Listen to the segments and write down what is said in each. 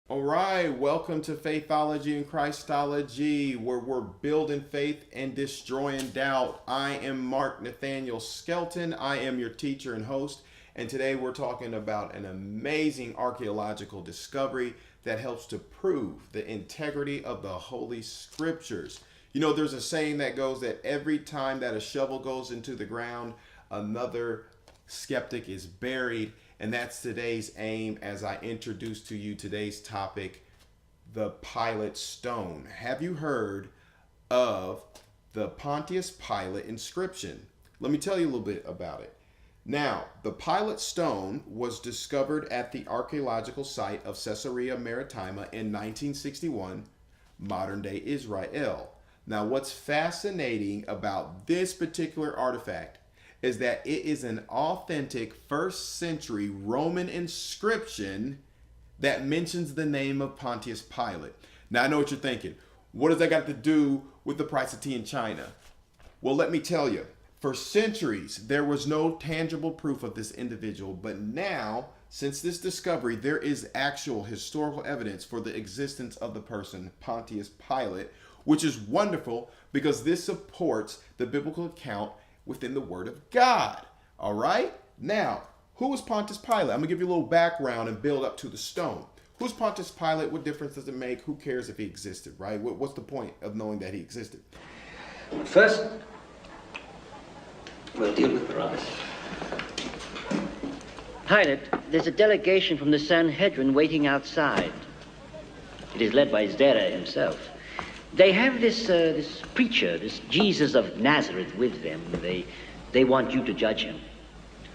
All right, welcome to Faithology and Christology, where we're building faith and destroying doubt. I am Mark Nathaniel Skelton. I am your teacher and host, and today we're talking about an amazing archaeological discovery that helps to prove the integrity of the Holy Scriptures. You know, there's a saying that goes that every time that a shovel goes into the ground, another skeptic is buried. And that's today's aim as I introduce to you today's topic, the Pilate stone. Have you heard of the Pontius Pilate inscription? Let me tell you a little bit about it. Now, the Pilate stone was discovered at the archaeological site of Caesarea Maritima in 1961, modern day Israel. Now, what's fascinating about this particular artifact is that it is an authentic first century Roman inscription that mentions the name of Pontius Pilate. Now I know what you're thinking. What does that got to do with the price of tea in China? Well, let me tell you. For centuries, there was no tangible proof of this individual, but now, since this discovery, there is actual historical evidence for the existence of the person, Pontius Pilate, which is wonderful because this supports the biblical account within the Word of God. All right? Now, who was Pontius Pilate? I'm going to give you a little background and build up to the stone. Who's Pontius Pilate? What difference does it make? Who cares if he existed, right? What's the point of knowing that he existed? First, we'll deal with Barabbas. Pilate, there's a delegation from the Sanhedrin waiting outside. It is led by Zera himself. They have this preacher, this Jesus of Nazareth with them. They want you to judge him.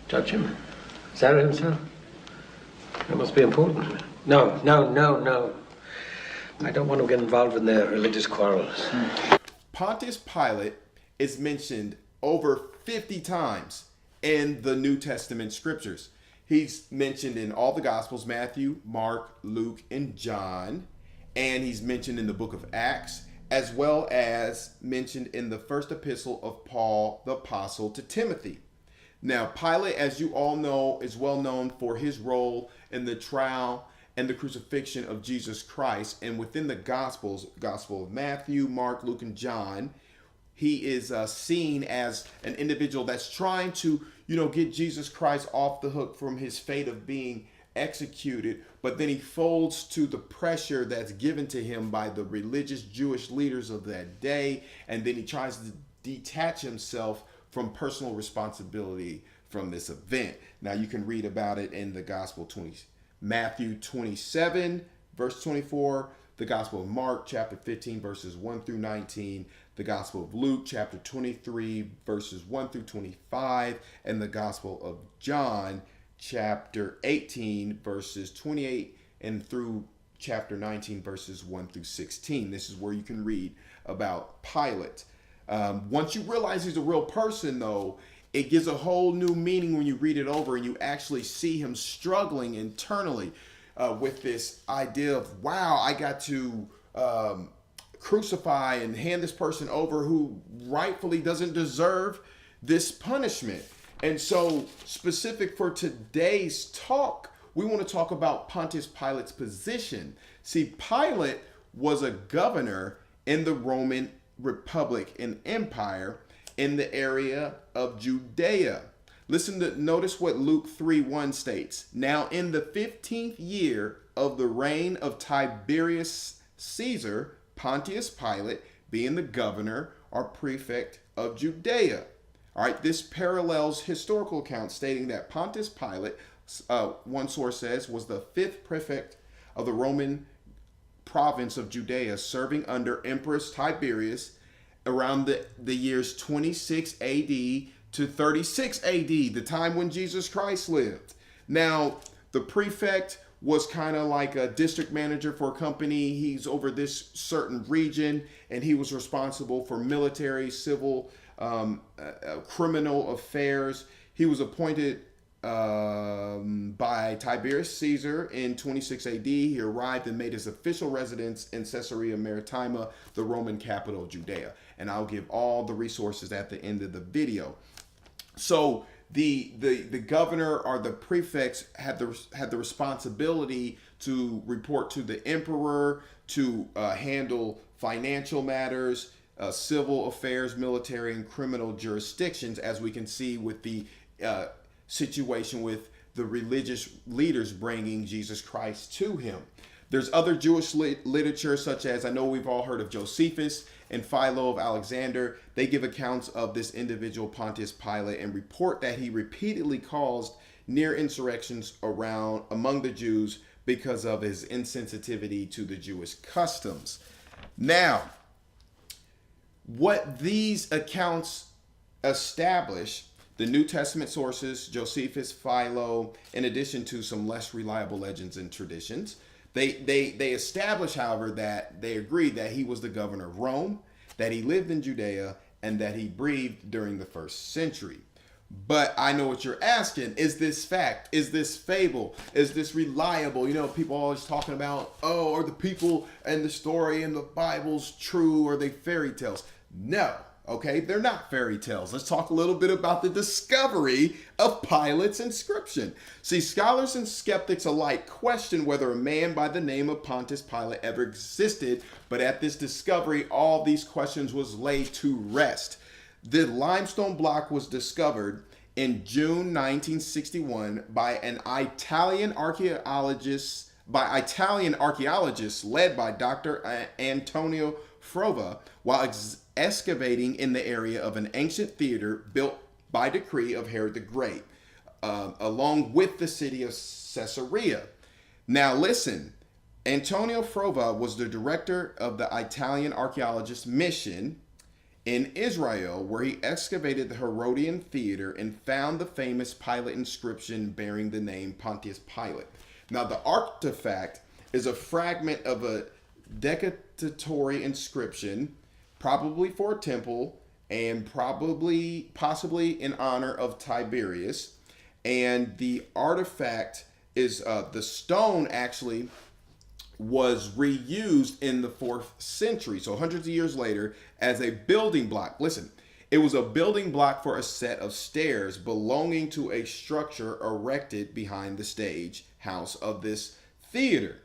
Judge him? Sarah himself? That must be important. No. I don't want to get involved in their religious quarrels. Pontius Pilate is mentioned over 50 times in the New Testament scriptures. He's mentioned in all the Gospels, Matthew, Mark, Luke, and John. And he's mentioned in the book of Acts, as well as mentioned in the first epistle of Paul the Apostle to Timothy. Now, Pilate, as you all know, is well known for his role in the trial and the crucifixion of Jesus Christ. And within the Gospels, Gospel of Matthew, Mark, Luke, and John, he is seen as an individual that's trying to, get Jesus Christ off the hook from his fate of being executed, but then he folds to the pressure that's given to him by the religious Jewish leaders of that day, and then he tries to detach himself from personal responsibility from this event. Now you can read about it in the Gospel 20, Matthew 27 verse 24, the Gospel of Mark chapter 15 verses 1 through 19, the Gospel of Luke chapter 23 verses 1 through 25, and the Gospel of John chapter 18 verses 28 and through chapter 19 verses 1 through 16. This is where you can read about Pilate. Once you realize he's a real person, though, it gives a whole new meaning when you read it over and you actually see him struggling internally with this idea of, wow, I got to crucify and hand this person over who rightfully doesn't deserve this punishment. And so, specific for today's talk, we want to talk about Pontius Pilate's position. See, Pilate was a governor in the Roman Republic and Empire in the area of Judea. Notice what Luke 3:1 states. Now, in the 15th year of the reign of Tiberius Caesar, Pontius Pilate, being the governor or prefect of Judea. All right, this parallels historical accounts stating that Pontius Pilate, one source says, was the 5th prefect of the Roman province of Judea, serving under Empress Tiberius around the years 26 AD to 36 AD, the time when Jesus Christ lived. Now, the prefect was kind of like a district manager for a company. He's over this certain region, and he was responsible for military, civil, criminal affairs. He was appointed by Tiberius Caesar in 26 AD. He arrived and made his official residence in Caesarea Maritima, the Roman capital of Judea. And I'll give all the resources at the end of the video. So the governor or the prefects had the responsibility to report to the emperor, to handle financial matters, civil affairs, military, and criminal jurisdictions, as we can see with the situation with the religious leaders bringing Jesus Christ to him. There's other Jewish literature, such as, I know we've all heard of Josephus and Philo of Alexander. They give accounts of this individual Pontius Pilate and report that he repeatedly caused near insurrections among the Jews because of his insensitivity to the Jewish customs. Now, what these accounts establish, the New Testament sources, Josephus, Philo, in addition to some less reliable legends and traditions, they establish, however, that they agree that he was the governor of Rome, that he lived in Judea, and that he breathed during the first century. But I know what you're asking. Is this fact? Is this fable? Is this reliable? You know, people always talking about, oh, are the people and the story in the Bible's true? Or are they fairy tales? No. Okay, they're not fairy tales. Let's talk a little bit about the discovery of Pilate's inscription. See, scholars and skeptics alike question whether a man by the name of Pontius Pilate ever existed, but at this discovery, all these questions was laid to rest. The limestone block was discovered in June 1961 by Italian archaeologists led by Dr. Antonio Frova while excavating in the area of an ancient theater built by decree of Herod the Great, along with the city of Caesarea. Now listen, Antonio Frova was the director of the Italian archaeologist mission in Israel, where he excavated the Herodian theater and found the famous Pilate inscription bearing the name Pontius Pilate. Now the artifact is a fragment of a decantatory inscription, probably for a temple and possibly in honor of Tiberius. And the artifact is the stone actually was reused in the 4th century, so hundreds of years later, as a building block. Listen, it was a building block for a set of stairs belonging to a structure erected behind the stage house of this theater.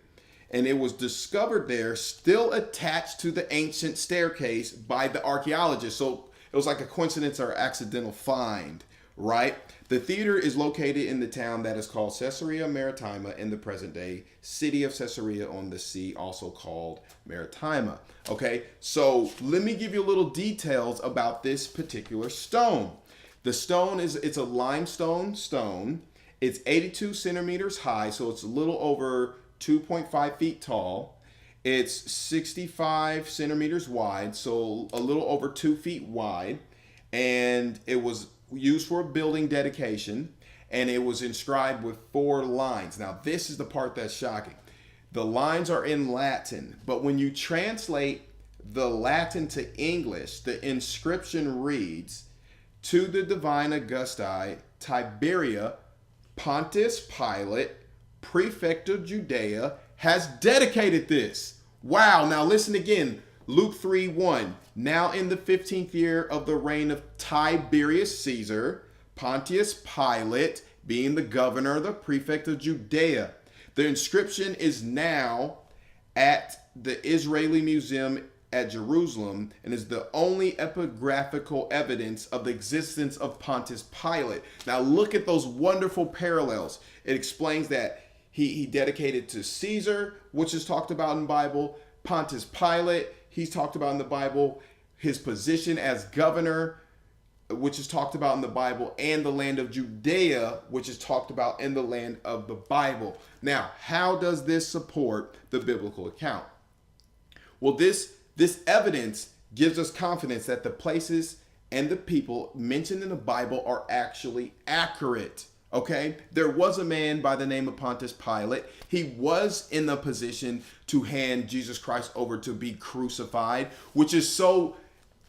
And it was discovered there, still attached to the ancient staircase by the archaeologists. So it was like a coincidence or accidental find, right? The theater is located in the town that is called Caesarea Maritima in the present day city of Caesarea on the sea, also called Maritima. Okay, so let me give you a little details about this particular stone. The stone it's a limestone stone. It's 82 centimeters high, so it's a little over 2.5 feet tall. It's 65 centimeters wide, so a little over 2 feet wide. And it was used for a building dedication, and it was inscribed with 4 lines. Now, this is the part that's shocking. The lines are in Latin, but when you translate the Latin to English, the inscription reads, "To the divine Augusti Tiberia, Pontius Pilate, prefect of Judea, has dedicated this." Wow, now listen again. Luke 3:1. Now in the 15th year of the reign of Tiberius Caesar, Pontius Pilate, being the governor, the prefect of Judea. The inscription is now at the Israeli Museum at Jerusalem and is the only epigraphical evidence of the existence of Pontius Pilate. Now look at those wonderful parallels. It explains that he dedicated to Caesar, which is talked about in the Bible. Pontius Pilate, he's talked about in the Bible. His position as governor, which is talked about in the Bible, and the land of Judea, which is talked about in the land of the Bible. Now, how does this support the biblical account? Well, this evidence gives us confidence that the places and the people mentioned in the Bible are actually accurate. Okay, there was a man by the name of Pontius Pilate. He was in the position to hand Jesus Christ over to be crucified, which is so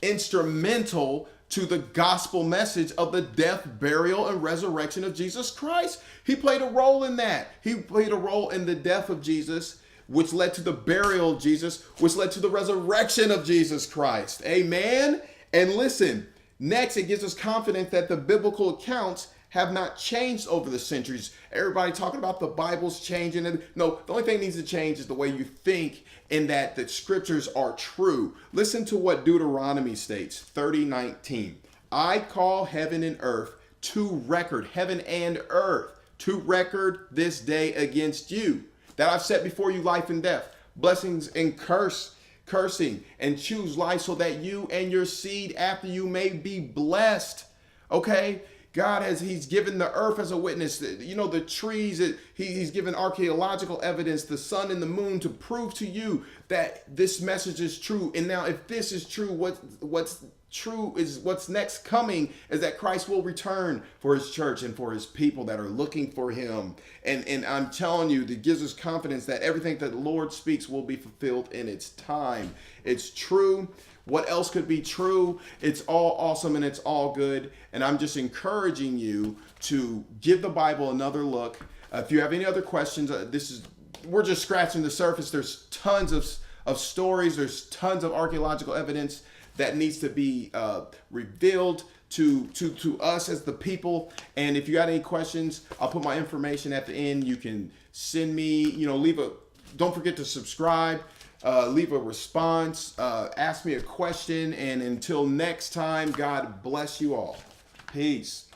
instrumental to the gospel message of the death, burial, and resurrection of Jesus Christ. He played a role in that. He played a role in the death of Jesus, which led to the burial of Jesus, which led to the resurrection of Jesus Christ. Amen. And listen, next, it gives us confidence that the biblical accounts have not changed over the centuries. Everybody talking about the Bible's changing. And no, the only thing that needs to change is the way you think, in that the scriptures are true. Listen to what Deuteronomy states, 30:19. I call heaven and earth to record, heaven and earth, to record this day against you, that I've set before you life and death, blessings and cursing, and choose life so that you and your seed after you may be blessed. Okay? He's given the earth as a witness. You know, the trees, he's given archaeological evidence, the sun and the moon, to prove to you that this message is true. And now if this is true, what's true is what's next coming is that Christ will return for his church and for his people that are looking for him. And I'm telling you, that gives us confidence that everything that the Lord speaks will be fulfilled in its time. It's true. What else could be true? It's all awesome and it's all good. And I'm just encouraging you to give the Bible another look. If you have any other questions, we're just scratching the surface. There's tons of stories. There's tons of archaeological evidence that needs to be revealed to us as the people. And if you got any questions, I'll put my information at the end. You can send me, don't forget to subscribe. Leave a response, ask me a question, and until next time, God bless you all. Peace.